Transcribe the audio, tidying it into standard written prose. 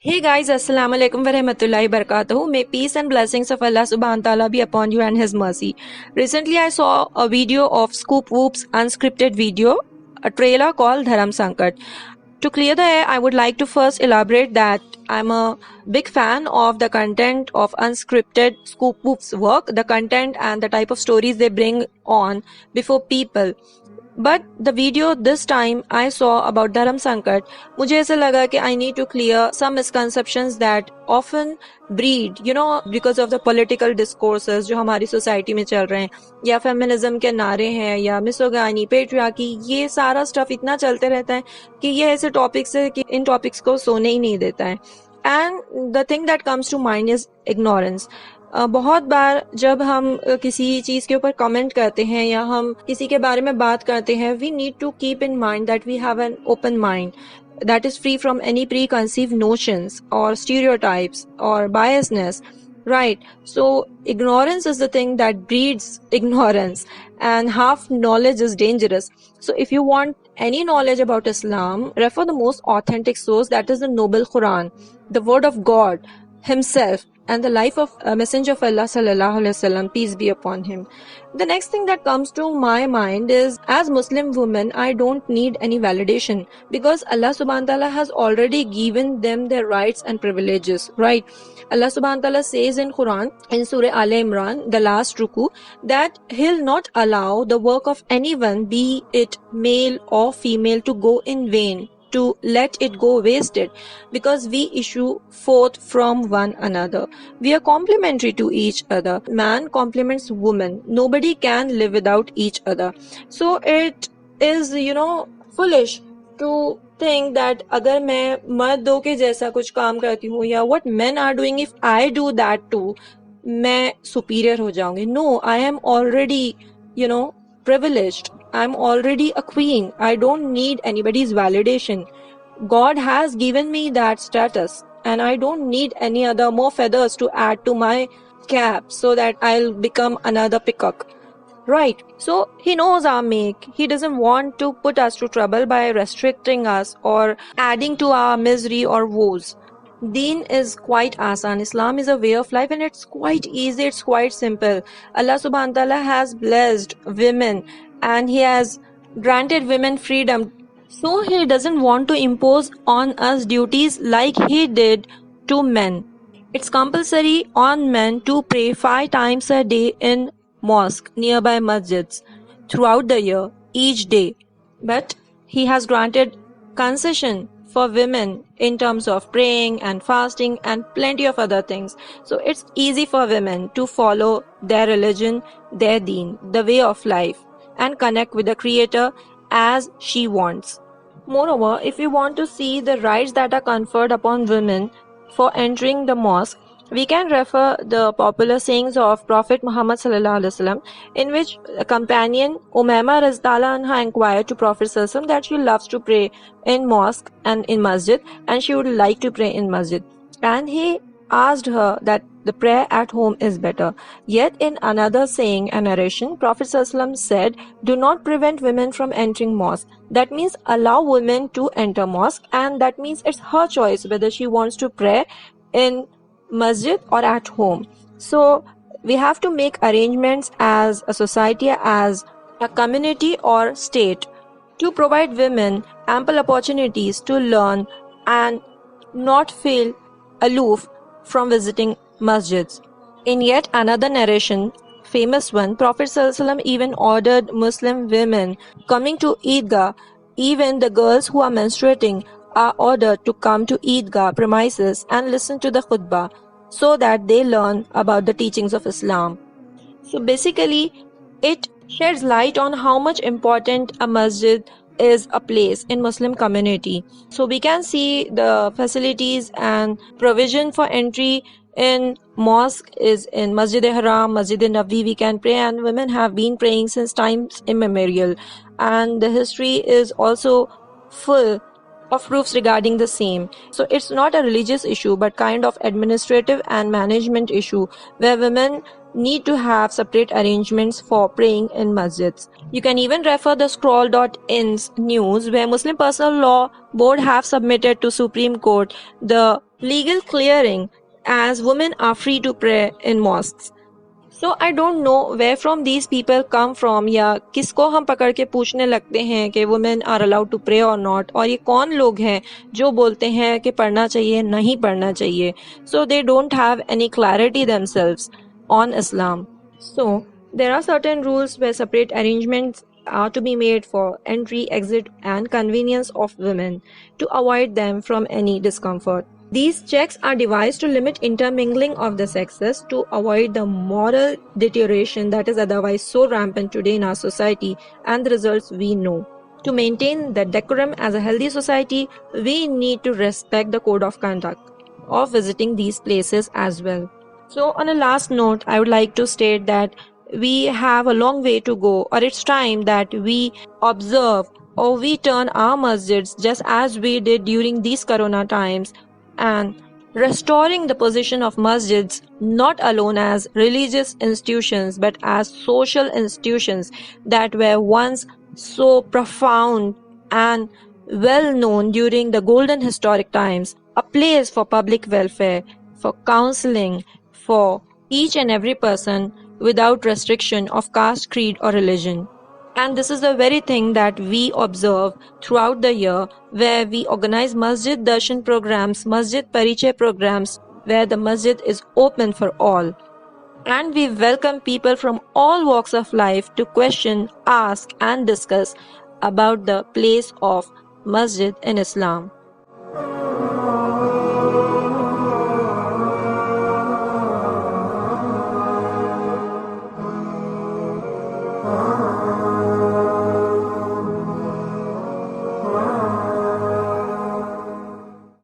Hey guys, Assalamu alaikum wa rahmatullahi wa barakatuhu. May peace and blessings of Allah subhanahu wa ta'ala be upon you and His mercy. Recently, I saw a video of Scoop Whoop's unscripted video, a trailer called Dharam Sankat. To clear the air, I would like to first elaborate that I'm a big fan of the content of unscripted Scoop Whoop's work, the content and the type of stories they bring on before people. But the video this time I saw about Dharam Sankat, मुझे ऐसा लगा कि I need to clear some misconceptions that often breed, because of the political discourses जो हमारी society में चल रहे हैं, या feminism के नारे हैं, या misogyny, patriarchy, ये सारा stuff इतना चलते रहता है कि ये ऐसे topics है कि इन topics को सोने ही नहीं देता है. And the thing that comes to mind is ignorance. बहुत बार जब हम किसी चीज़ के ऊपर कमेंट करते हैं या हम किसी के बारे में बात करते हैं, we need to keep in mind that we have an open mind that is free from any preconceived notions or stereotypes or biasness, right? So ignorance is the thing that breeds ignorance, and half knowledge is dangerous. So if you want any knowledge about Islam, refer the most authentic source, that is the noble Quran, the word of God himself, and the life of Messenger of Allah sallallahu alaihi wasallam, peace be upon him. The next thing that comes to my mind is, as Muslim women, I don't need any validation because Allah subhanahu wa ta'ala has already given them their rights and privileges, right? Allah subhanahu wa ta'ala says in Quran, in Surah Al Imran, the last ruku, that He'll not allow the work of anyone, be it male or female, to go in vain, to let it go wasted, because we issue forth from one another. We are complementary to each other. Man complements woman. Nobody can live without each other. So it is, foolish to think that अगर मैं मर्दों के जैसा कुछ काम करती हूँ, या what men are doing, if I do that too, मैं superior हो जाऊंगी. No, I am already, privileged. I'm already a queen. I don't need anybody's validation. God has given me that status, and I don't need any other more feathers to add to my cap so that I'll become another peacock. Right. So He knows our make. He doesn't want to put us to trouble by restricting us or adding to our misery or woes. Deen is quite asan. Islam is a way of life, and it's quite easy, it's quite simple. Allah subhanahu wa ta'ala has blessed women, and He has granted women freedom. So He doesn't want to impose on us duties like He did to men. It's compulsory on men to pray 5 times a day in mosque, nearby masjids, throughout the year, each day. But He has granted concession for women in terms of praying and fasting and plenty of other things. So it's easy for women to follow their religion, their deen, the way of life, and connect with the Creator as she wants. Moreover, if we want to see the rights that are conferred upon women for entering the mosque, we can refer the popular sayings of Prophet Muhammad sallallahu alaihi wasallam, in which a companion Umayma radhiyallahu anha inquired to Prophet sallallahu alaihi wasallam that she loves to pray in mosque and in masjid, and she would like to pray in masjid, and he asked her that the prayer at home is better. Yet in another saying and narration, Prophet sallallahu alaihi wasallam said, do not prevent women from entering mosque. That means allow women to enter mosque, and that means it's her choice whether she wants to pray in masjid or at home. So we have to make arrangements as a society, as a community or state, to provide women ample opportunities to learn and not feel aloof from visiting masjids. In yet another narration, famous one, Prophet ﷺ even ordered Muslim women coming to Eidgah, even the girls who are menstruating are ordered to come to Eidgah premises and listen to the khutbah, so that they learn about the teachings of Islam. So basically, it sheds light on how much important a masjid is a place in Muslim community. So we can see the facilities and provision for entry in mosque is in Masjid-e-Haram, Masjid-e-Nabawi. We can pray, and women have been praying since times immemorial, and the history is also full of proofs regarding the same. So it's not a religious issue, but kind of administrative and management issue, where women need to have separate arrangements for praying in masjids. You can even refer the scroll.in's news, where Muslim Personal Law Board have submitted to Supreme Court the legal clearing as women are free to pray in mosques. So I don't know where from these people come from, या किसको हम पकड़ के पूछने लगते हैं कि women are allowed to pray or not, और ये कौन लोग हैं जो बोलते हैं कि पढ़ना चाहिए नहीं पढ़ना चाहिए. So they don't have any clarity themselves on Islam. So there are certain rules where separate arrangements are to be made for entry, exit and convenience of women to avoid them from any discomfort. These checks are devised to limit intermingling of the sexes to avoid the moral deterioration that is otherwise so rampant today in our society, and the results we know. To maintain the decorum as a healthy society, we need to respect the code of conduct of visiting these places as well. So on a last note, I would like to state that we have a long way to go, or it's time that we observe or we turn our masjids just as we did during these corona times, and restoring the position of masjids not alone as religious institutions but as social institutions that were once so profound and well known during the golden historic times, a place for public welfare, for counseling, for each and every person without restriction of caste, creed or religion. And this is the very thing that we observe throughout the year, where we organize Masjid Darshan programs, Masjid Parichaya programs, where the masjid is open for all. And we welcome people from all walks of life to question, ask and discuss about the place of masjid in Islam.